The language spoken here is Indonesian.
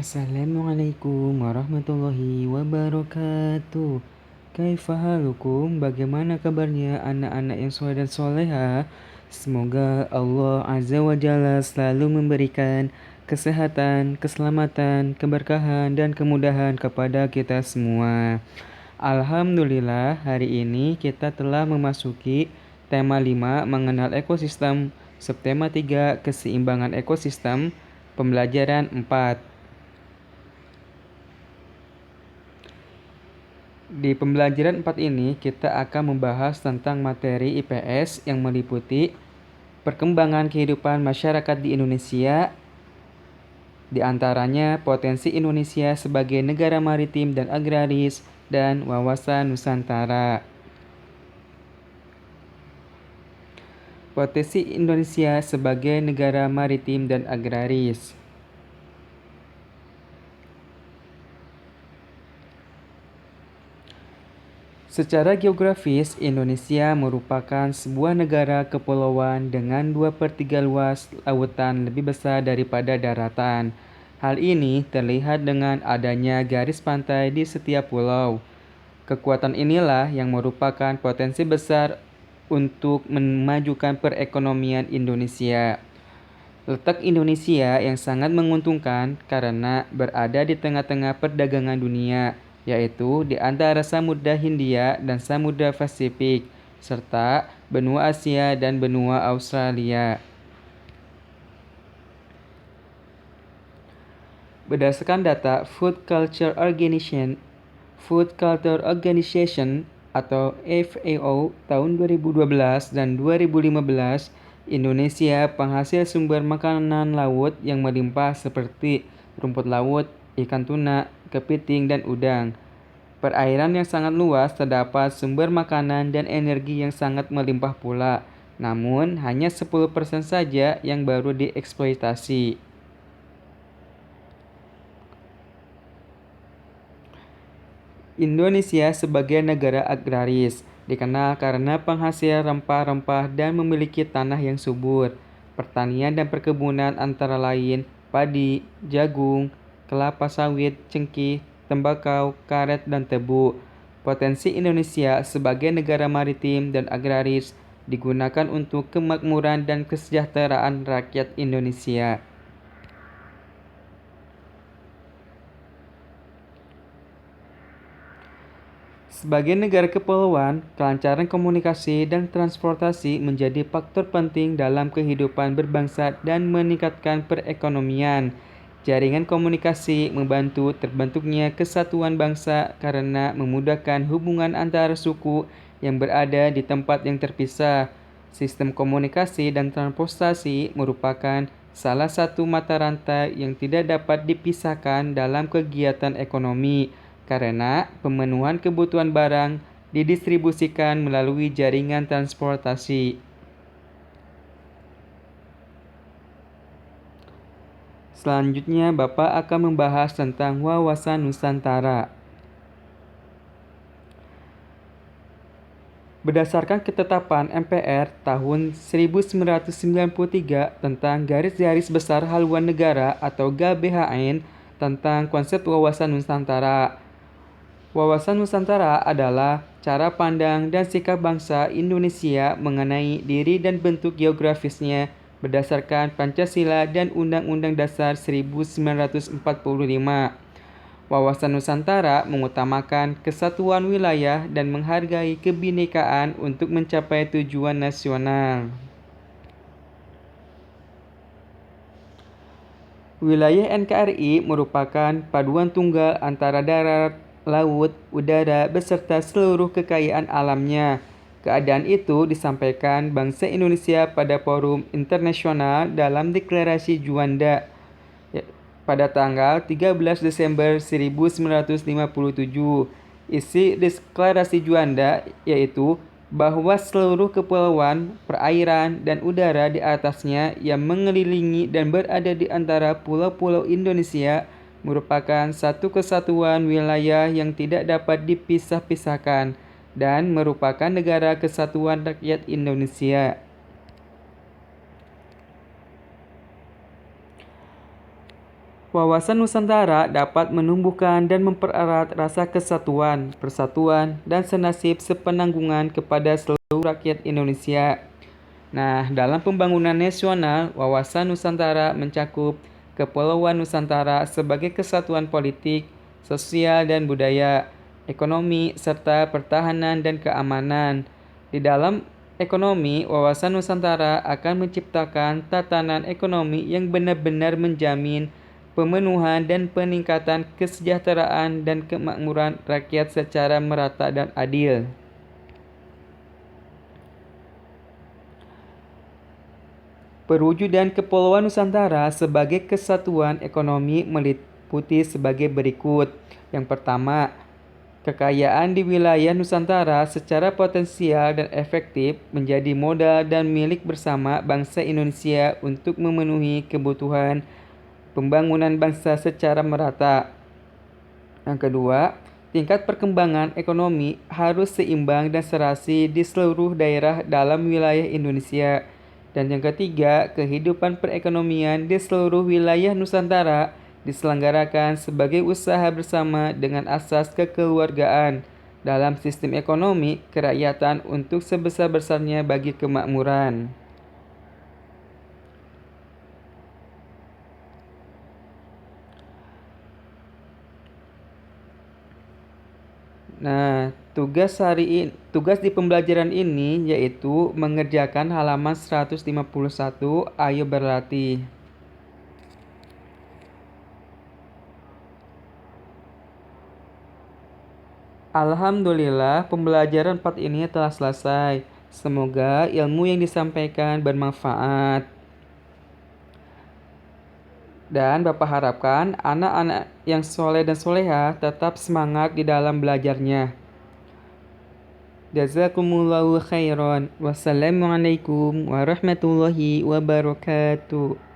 Assalamualaikum warahmatullahi wabarakatuh. Kaifa halukum? Bagaimana kabarnya anak-anak yang soleh dan soleha? Semoga Allah Azza wa Jalla selalu memberikan kesehatan, keselamatan, keberkahan, dan kemudahan kepada kita semua. Alhamdulillah, hari ini kita telah memasuki tema 5 mengenal ekosistem, subtema 3 keseimbangan ekosistem, pembelajaran 4. Di pembelajaran 4 ini, kita akan membahas tentang materi IPS yang meliputi perkembangan kehidupan masyarakat di Indonesia, di antaranya potensi Indonesia sebagai negara maritim dan agraris, dan wawasan Nusantara. Potensi Indonesia sebagai negara maritim dan agraris. Secara geografis, Indonesia merupakan sebuah negara kepulauan dengan 2/3 luas lautan lebih besar daripada daratan. Hal ini terlihat dengan adanya garis pantai di setiap pulau. Kekuatan inilah yang merupakan potensi besar untuk memajukan perekonomian Indonesia. Letak Indonesia yang sangat menguntungkan karena berada di tengah-tengah perdagangan dunia, yaitu di antara Samudra Hindia dan Samudra Pasifik, serta benua Asia dan benua Australia. Berdasarkan data Food Culture Organization atau FAO tahun 2012 dan 2015, Indonesia penghasil sumber makanan laut yang melimpah seperti rumput laut, ikan tuna, kepiting, dan udang. Perairan yang sangat luas terdapat sumber makanan dan energi yang sangat melimpah pula, namun hanya 10% saja yang baru dieksploitasi. Indonesia sebagai negara agraris dikenal karena penghasil rempah-rempah dan memiliki tanah yang subur. Pertanian dan perkebunan antara lain padi, jagung, kelapa sawit, cengkih, tembakau, karet, dan tebu. Potensi Indonesia sebagai negara maritim dan agraris digunakan untuk kemakmuran dan kesejahteraan rakyat Indonesia. Sebagai negara kepulauan, kelancaran komunikasi dan transportasi menjadi faktor penting dalam kehidupan berbangsa dan meningkatkan perekonomian. Jaringan komunikasi membantu terbentuknya kesatuan bangsa karena memudahkan hubungan antar suku yang berada di tempat yang terpisah. Sistem komunikasi dan transportasi merupakan salah satu mata rantai yang tidak dapat dipisahkan dalam kegiatan ekonomi, karena pemenuhan kebutuhan barang didistribusikan melalui jaringan transportasi. Selanjutnya, Bapak akan membahas tentang wawasan Nusantara. Berdasarkan ketetapan MPR tahun 1993 tentang Garis-Garis Besar Haluan Negara atau GBHN tentang konsep wawasan Nusantara. Wawasan Nusantara adalah cara pandang dan sikap bangsa Indonesia mengenai diri dan bentuk geografisnya berdasarkan Pancasila dan Undang-Undang Dasar 1945. Wawasan Nusantara mengutamakan kesatuan wilayah dan menghargai kebinekaan untuk mencapai tujuan nasional. Wilayah NKRI merupakan paduan tunggal antara darat, laut, udara, beserta seluruh kekayaan alamnya. Keadaan itu disampaikan bangsa Indonesia pada forum internasional dalam Deklarasi Juanda pada tanggal 13 Desember 1957. Isi Deklarasi Juanda yaitu bahwa seluruh kepulauan, perairan, dan udara di atasnya yang mengelilingi dan berada di antara pulau-pulau Indonesia merupakan satu kesatuan wilayah yang tidak dapat dipisah-pisahkan dan merupakan negara kesatuan rakyat Indonesia. Wawasan Nusantara dapat menumbuhkan dan mempererat rasa kesatuan, persatuan, dan senasib sepenanggungan kepada seluruh rakyat Indonesia. Nah, dalam pembangunan nasional, wawasan Nusantara mencakup Kepulauan Nusantara sebagai kesatuan politik, sosial dan budaya, ekonomi, serta pertahanan dan keamanan. Di dalam ekonomi, wawasan Nusantara akan menciptakan tatanan ekonomi yang benar-benar menjamin pemenuhan dan peningkatan kesejahteraan dan kemakmuran rakyat secara merata dan adil. Perwujudan Kepulauan Nusantara sebagai kesatuan ekonomi meliputi sebagai berikut. Yang pertama, kekayaan di wilayah Nusantara secara potensial dan efektif menjadi modal dan milik bersama bangsa Indonesia untuk memenuhi kebutuhan pembangunan bangsa secara merata. Yang kedua, tingkat perkembangan ekonomi harus seimbang dan serasi di seluruh daerah dalam wilayah Indonesia. Dan yang ketiga, kehidupan perekonomian di seluruh wilayah Nusantara diselenggarakan sebagai usaha bersama dengan asas kekeluargaan dalam sistem ekonomi kerakyatan untuk sebesar-besarnya bagi kemakmuran. Nah, tugas di pembelajaran ini yaitu mengerjakan halaman 151. Ayo berlatih. Alhamdulillah, pembelajaran part ini telah selesai. Semoga ilmu yang disampaikan bermanfaat. Dan Bapak harapkan anak-anak yang soleh dan soleha tetap semangat di dalam belajarnya. Jazakumullahu khairan. Wassalamualaikum warahmatullahi wabarakatuh.